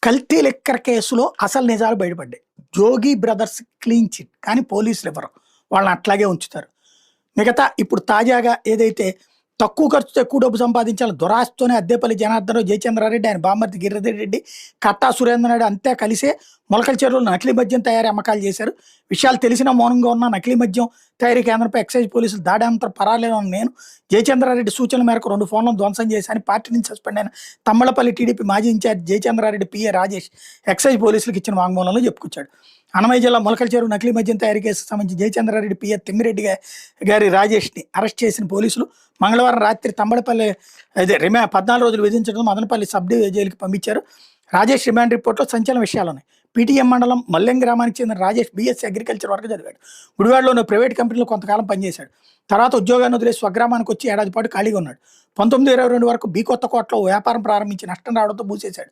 కల్తీ లిక్కర్ కేసులో అసలు నిజాలు బయటపడ్డాయి. జోగి బ్రదర్స్ క్లీన్ చిట్. కానీ పోలీసులు ఇవ్వరు. వాళ్ళని అట్లాగే ఉంచుతారు. మిగతా ఇప్పుడు తాజాగా ఏదైతే తక్కువ ఖర్చుతో ఎక్కువ డబ్బు సంపాదించాలని దురాశతోనే అద్దేపల్లి జనార్దనరావు, జయచంద్రారెడ్డి, ఆయన బామ్మర్ది గిరిధర్ రెడ్డి, కట్టా సురేంద్రనాయుడు అంతా కలిసే మొలకల చెరువులో నకిలీ మద్యం తయారీ అమ్మకాలు చేశారు. విషయాలు తెలిసినా మౌనంగా ఉన్న నకిలీ మద్యం తయారీ కేంద్రంపై ఎక్సైజ్ పోలీసులు దాడి అనంతరం పరాలేను నేను జయచంద్రారెడ్డి సూచనల మేరకు 2 ఫోన్లను ధ్వంసం చేశాని పార్టీ నుంచి సస్పెండ్ అయిన తమ్మలపల్లి టీడీపీ మాజీ incharge Jayachandra Reddy PA Rajesh excise పోలీసులకు ఇచ్చిన వాంగ్మూలంలో చెప్పుకొచ్చాడు. అన్నమయ్య జిల్లా మొలకల చెరువు నకిలీ మద్యం తయారీ కేసుకు సంబంధించి జయచంద్రారెడ్డి పిఏ తిమ్మిరెడ్డి గారి రాజేష్ని అరెస్ట్ చేసిన పోలీసులు మంగళవారం రాత్రి తంబడపల్లి 14 రోజులు విధించడం మదనపల్లి సబ్ జైలుకి పంపించారు. రాజేష్ రిమాండ్ రిపోర్ట్లో సంచలన విషయాలు ఉన్నాయి. పీటీఎం మండలం మల్లెం గ్రామానికి చెందిన రాజేష్ బీఎస్సీ అగ్రికల్చర్ వరకు చదివాడు. గుడివాడలోని ప్రైవేట్ కంపెనీలో కొంతకాలం పనిచేశాడు. తర్వాత ఉద్యోగాన్ని వదిలేసి స్వగ్రామానికి వచ్చి ఏడాది పాటు ఖాళీగా ఉన్నాడు. 1922 వరకు బి కొత్తకోటలో వ్యాపారం ప్రారంభించి నష్టం రావడంతో మూసేశాడు.